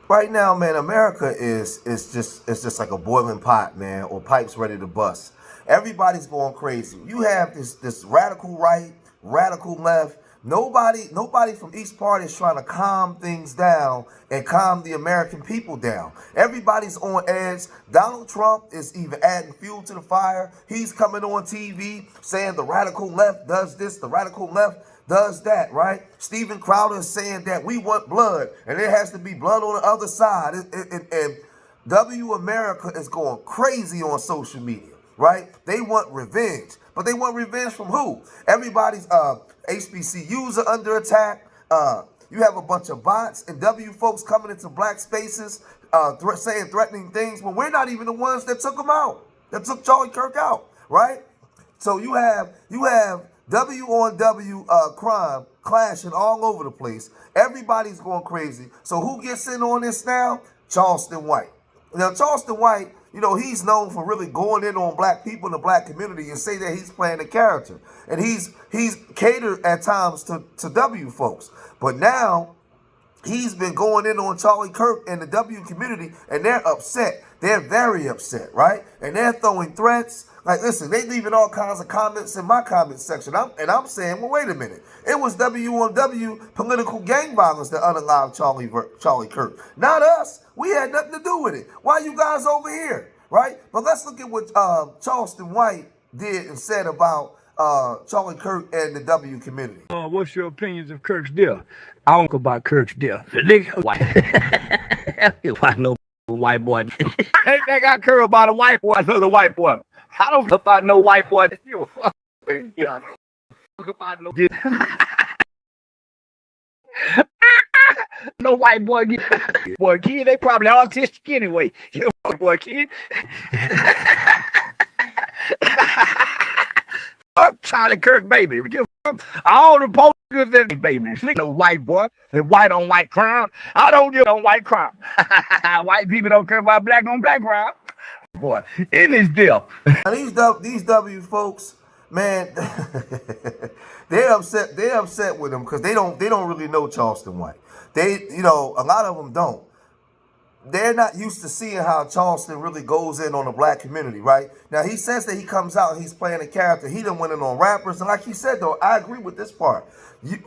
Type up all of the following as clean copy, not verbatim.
Right now, man, America is just it's just like a boiling pot, man, or pipes ready to bust. Everybody's going crazy. You have this radical right, radical left. Nobody from each party is trying to calm things down and calm the American people down. Everybody's on edge. Donald Trump is even adding fuel to the fire. He's coming on TV saying the radical left does this, the radical left does that, right? Steven Crowder is saying that we want blood, and there has to be blood on the other side. And W America is going crazy on social media, right? They want revenge, but they want revenge from who? Everybody's HBCUs are under attack. You have a bunch of bots and W folks coming into black spaces, saying threatening things when we're not even the ones that took them out, that took Charlie Kirk out, right? So you have W on W crime clashing all over the place. Everybody's going crazy. So who gets in on this now? Charleston White. Now, Charleston White, you know, he's known for really going in on black people in the black community and say that he's playing a character. And he's catered at times to W folks. But now he's been going in on Charlie Kirk and the W community, and they're upset. They're very upset, right? And they're throwing threats. Like, listen, they leaving all kinds of comments in my comment section. I'm saying, well, wait a minute. It was W on W political gang violence that unalived Charlie Kirk. Not us. We had nothing to do with it. Why you guys over here, right? But let's look at what Charleston White did and said about Charlie Kirk and the W community. What's your opinions of Kirk's death? I don't know about Kirk's death. The nigga white. Why no white boy? Ain't they got Kirk about a white boy? Another white boy. I don't know about no white boy. You know, about no. No white boy. Boy, kid, they probably autistic anyway. You know, boy, kid. Charlie Kirk, baby. All the posters in the baby. No white boy. The white on white crime. I don't give on white crime. White people don't care about black on black crime. Boy, in this deal. These W folks, man, they're upset. They're upset with him because they don't really know Charleston White. A lot of them don't. They're not used to seeing how Charleston really goes in on the black community, right? Now, he says that he comes out and he's playing a character. He done went in on rappers. And like he said, though, I agree with this part. You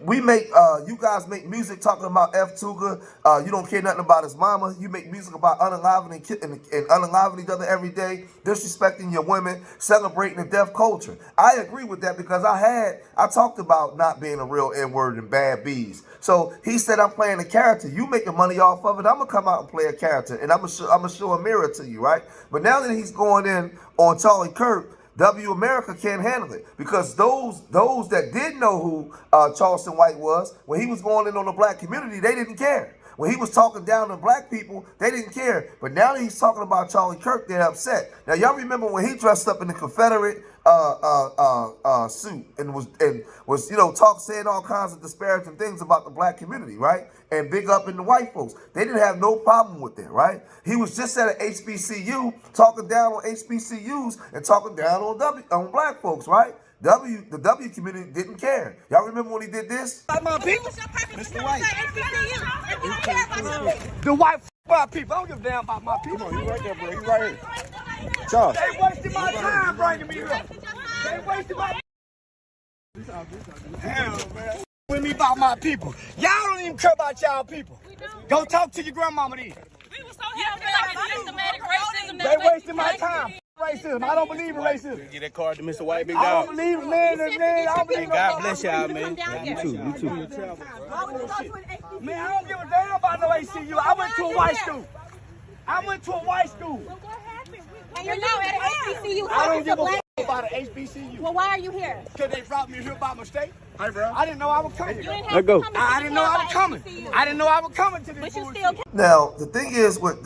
guys make music talking about F. Tuga. You don't care nothing about his mama. You make music about unaliving and unaliving each other every day, disrespecting your women, celebrating the deaf culture. I agree with that because I talked about not being a real N-word and bad bees. So he said, I'm playing a character. You making money off of it. I'm going to come out and play a character. And I'm gonna show a mirror to you, right? But now that he's going in on Charlie Kirk, W America can't handle it because those that did know who Charleston White was, when he was going in on the black community, they didn't care. When he was talking down to black people, they didn't care. But now that he's talking about Charlie Kirk, they're upset. Now, y'all remember when he dressed up in the Confederate suit and was saying all kinds of disparaging things about the black community, right? And big up in the white folks. They didn't have no problem with that, right? He was just at an HBCU talking down on HBCUs and talking down on black folks, right? The W community didn't care. Y'all remember when he did this? My people, Mr. White. The white my people. I don't give a damn about my people. You right there, bro. You right here. Charles. They wasted my time bringing me here. They wasted my hell, man. With me about my people. Y'all don't even care about y'all people. Go talk to your grandmama then. We were so happy like systematic racism. They wasted my time. Racism. I don't believe in racism. Get that card to Mr. White, big I dog. don't believe in man. I don't believe in God bless y'all, man. You too. Man, I don't give a damn about no HCU. I went to a white school. And you're now at an HBCU. I don't give a damn about an HBCU. Well, why are you here? Because they brought me here by mistake. Hey, bro. I didn't know I was coming. You didn't have to come I didn't know I was coming. I didn't know I was coming to this. But you still came. Now, the thing is with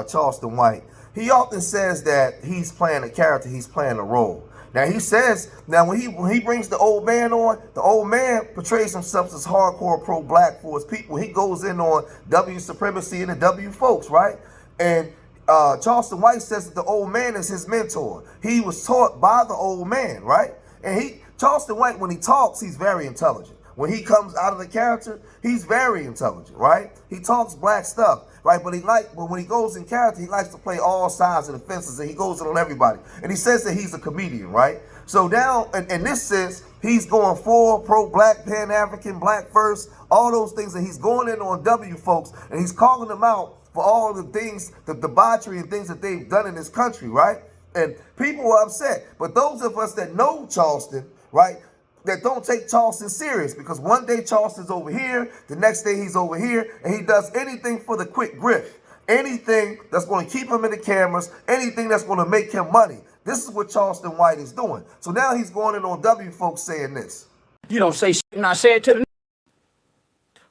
Charleston White, he often says that he's playing a character, he's playing a role. Now he says, when he brings the old man on, the old man portrays himself as hardcore pro-black for his people. He goes in on W supremacy and the W folks, right? And Charleston White says that the old man is his mentor. He was taught by the old man, right? And Charleston White, when he talks, he's very intelligent. when he comes out of the character, he's very intelligent, right? He talks black stuff, right? But when he goes in character, he likes to play all sides of the fences, and he goes in on everybody. And he says that he's a comedian, right? So now, in this sense, he's going full pro-black, pan-African, black first, all those things, and he's going in on W folks, and he's calling them out for all the things, the debauchery and things that they've done in this country, right? And people are upset. But those of us that know Charleston, right, that don't take Charleston serious, because one day Charleston's over here, the next day he's over here, and he does anything for the quick grift, anything that's going to keep him in the cameras, anything that's going to make him money. This is what Charleston White is doing. So now he's going in on W folks saying this. You don't say shit, and I say it to the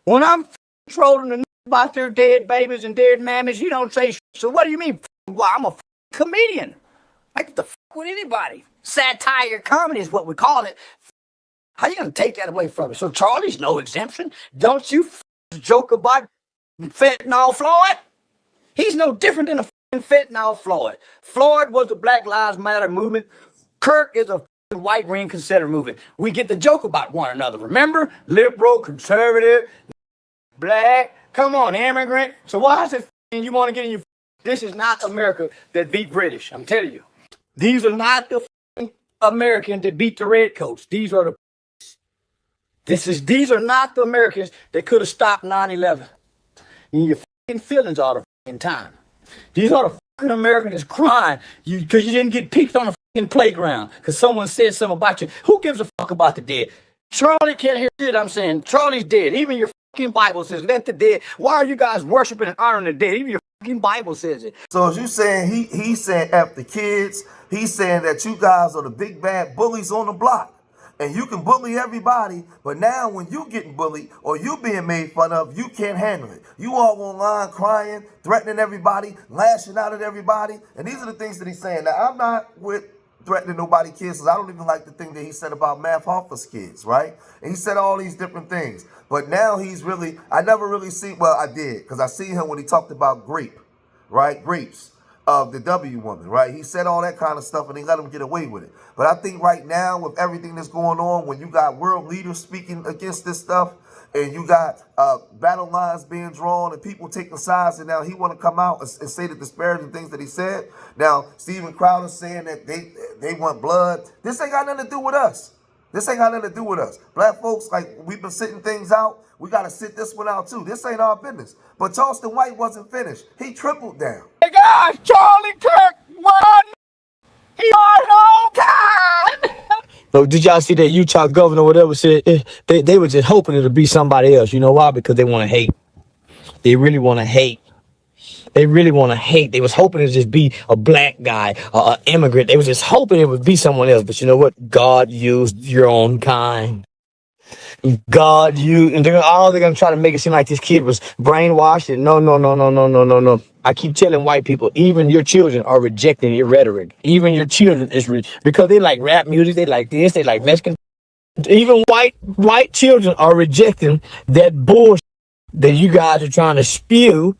when I'm trolling the about their dead babies and dead mammies, you don't say shit. So what do you mean? Well, I'm a comedian. I get the with anybody. Satire comedy is what we call it. How you gonna take that away from me? So Charlie's no exemption. Don't you joke about fentanyl Floyd? He's no different than a fentanyl Floyd. Floyd was the Black Lives Matter movement. Kirk is a white ring conservative movement. We get the joke about one another. Remember? Liberal, conservative, black. Come on, immigrant. So why is it you want to get in your... This is not America that beat British. I'm telling you. These are not the Americans that beat the redcoats. These are the... These are not the Americans that could have stopped 9/11. Your feelings all the time. These are the Americans that's crying because you didn't get picked on the playground because someone said something about you. Who gives a fuck about the dead? Charlie can't hear shit I'm saying. Charlie's dead. Even your Bible says, let the dead. Why are you guys worshiping and honoring the dead? Even your Bible says it. So as you saying, he's saying F the kids. He's saying that you guys are the big bad bullies on the block. And you can bully everybody, but now when you getting bullied or you being made fun of, you can't handle it. You all online crying, threatening everybody, lashing out at everybody. And these are the things that he's saying. Now, I'm not with threatening nobody kids, because I don't even like the thing that he said about Math Hoffa's kids, right? And he said all these different things. But now he's really, I never really see, well, I did, because I seen him when he talked about grape, right? Grapes of the W woman, right? He said all that kind of stuff and he let him get away with it. But I think right now with everything that's going on, when you got world leaders speaking against this stuff and you got battle lines being drawn and people taking sides, and now he want to come out and say the disparaging things that he said. Now, Steven Crowder saying that they want blood. This ain't got nothing to do with us. This ain't got nothing to do with us. Black folks, like, we've been sitting things out. We got to sit this one out, too. This ain't our business. But Charleston White wasn't finished. He tripled down. Hey, guys, Charlie Kirk won. He on all time. So did y'all see that Utah governor or whatever said they were just hoping it'll be somebody else? You know why? Because they want to hate. They really want to hate. They really want to hate. They was hoping to just be a black guy, an immigrant. They was just hoping it would be someone else. But you know what? God used your own kind. God used, and they're going to try to make it seem like this kid was brainwashed. And no. I keep telling white people, even your children are rejecting your rhetoric. Even your children is because they like rap music, they like this, they like Mexican. Even white children are rejecting that bullshit that you guys are trying to spew.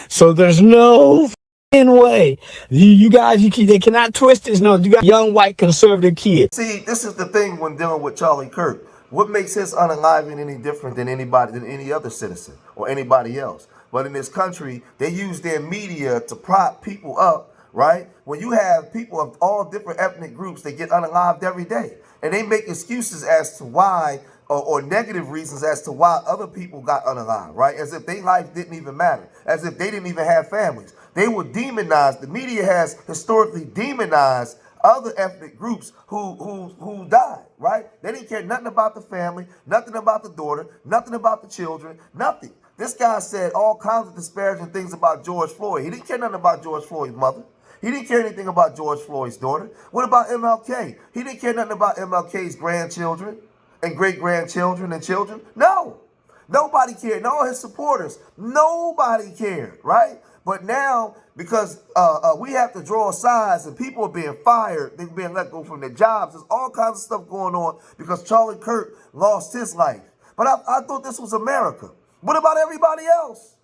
So there's no way you guys, they cannot twist this. No, you got young white conservative kids. See, this is the thing when dealing with Charlie Kirk. What makes his unaliving any different than any other citizen or anybody else? But in this country, they use their media to prop people up, right? When you have people of all different ethnic groups, they get unalived every day. And they make excuses as to why, or negative reasons as to why other people got unalived, right? As if their life didn't even matter. As if they didn't even have families. They were demonized. The media has historically demonized other ethnic groups who died, right? They didn't care nothing about the family, nothing about the daughter, nothing about the children, nothing. This guy said all kinds of disparaging things about George Floyd. He didn't care nothing about George Floyd's mother. He didn't care anything about George Floyd's daughter. What about MLK? He didn't care nothing about MLK's grandchildren and great-grandchildren and children. No. Nobody cared. And all his supporters, nobody cared, right? But now, because we have to draw sides and people are being fired, they're being let go from their jobs, there's all kinds of stuff going on because Charlie Kirk lost his life. But I thought this was America. What about everybody else?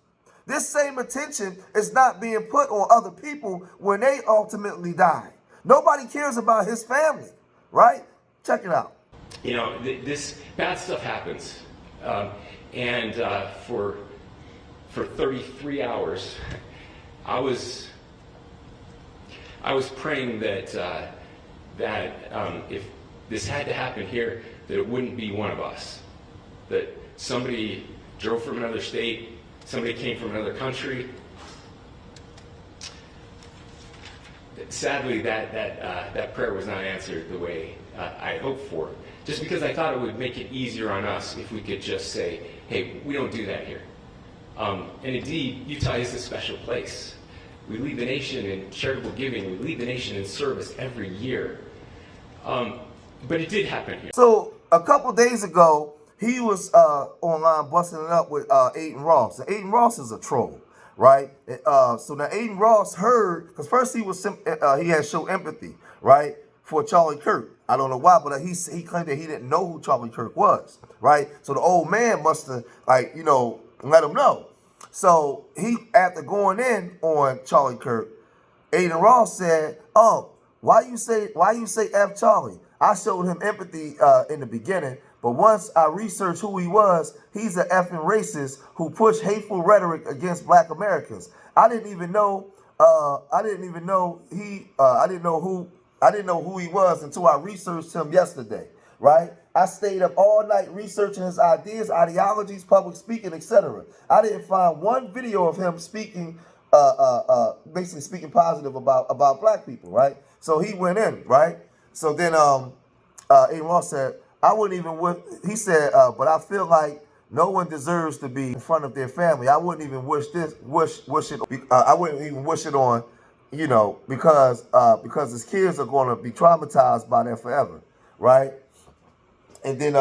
This same attention is not being put on other people when they ultimately die. Nobody cares about his family, right? Check it out. You know, this bad stuff happens, and for 33 hours, I was praying that if this had to happen here, that it wouldn't be one of us, that somebody drove from another state, somebody came from another country. Sadly, that prayer was not answered the way I hoped for. Just because I thought it would make it easier on us if we could just say, hey, we don't do that here. And indeed, Utah is a special place. We lead the nation in charitable giving. We lead the nation in service every year. But it did happen here. So a couple days ago, he was online busting it up with Adin Ross. And Adin Ross is a troll, right? So now Adin Ross heard, because first he had shown empathy, right, for Charlie Kirk. I don't know why, but he claimed that he didn't know who Charlie Kirk was, right? So the old man must have, like, you know, let him know. So he, after going in on Charlie Kirk, Adin Ross said, "Oh, why you say F Charlie? I showed him empathy in the beginning, but once I researched who he was, he's an effing racist who pushed hateful rhetoric against Black Americans. I didn't know who he was until I researched him yesterday, right? I stayed up all night researching his ideas, ideologies, public speaking, etc. I didn't find one video of him speaking, basically speaking positive about Black people, right? So he went in, right? So then Adin Ross said, he said, but I feel like no one deserves to be in front of their family. I wouldn't even wish it. I wouldn't even wish it on, you know, because his kids are going to be traumatized by that forever, right? And then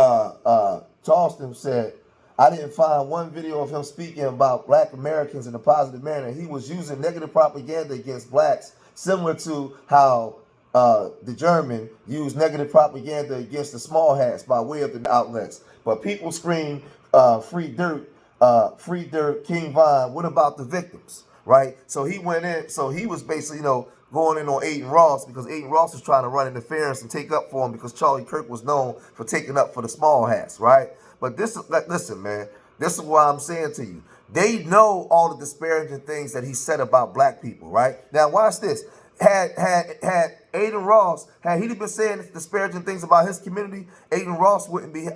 Charleston said, I didn't find one video of him speaking about Black Americans in a positive manner. He was using negative propaganda against Blacks, similar to how the German used negative propaganda against the small hats by way of the outlets. But people scream, free dirt, King Von. What about the victims, right? So he went in, so he was basically, you know, going in on Adin Ross because Adin Ross was trying to run interference and take up for him because Charlie Kirk was known for taking up for the small hats, right? But listen, man, this is what I'm saying to you. They know all the disparaging things that he said about Black people, right? Now, watch this. Had Adin Ross, had he been saying disparaging things about his community, Adin Ross wouldn't be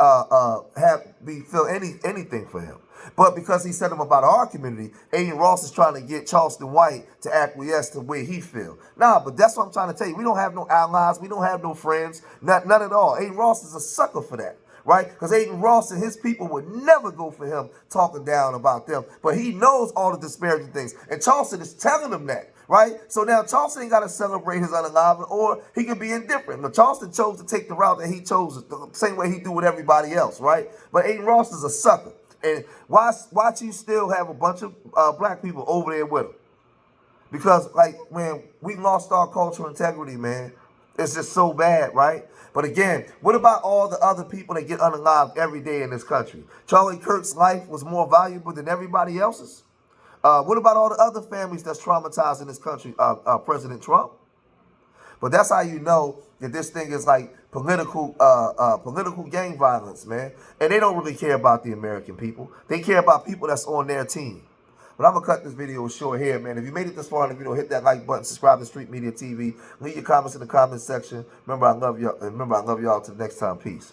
feel anything for him. But because he said them about our community, Adin Ross is trying to get Charleston White to acquiesce to the way he feel. Nah, but that's what I'm trying to tell you. We don't have no allies. We don't have no friends. None at all. Adin Ross is a sucker for that, right? Because Adin Ross and his people would never go for him talking down about them. But he knows all the disparaging things. And Charleston is telling him that, right? So now Charleston ain't got to celebrate his unalive, or he can be indifferent. Now, Charleston chose to take the route that he chose, the same way he do with everybody else, right? But Adin Ross is a sucker. And watch you still have a bunch of Black people over there with him. Because, like, man, we lost our cultural integrity, man. It's just so bad, right? But again, what about all the other people that get unalived every day in this country? Charlie Kirk's life was more valuable than everybody else's. What about all the other families that's traumatized in this country? President Trump. But that's how you know that this thing is like political gang violence, man. And they don't really care about the American people. They care about people that's on their team. But I'm going to cut this video short here, man. If you made it this far in the video, hit that like button, subscribe to Street Media TV. Leave your comments in the comment section. Remember, I love y'all. And remember, I love y'all till next time. Peace.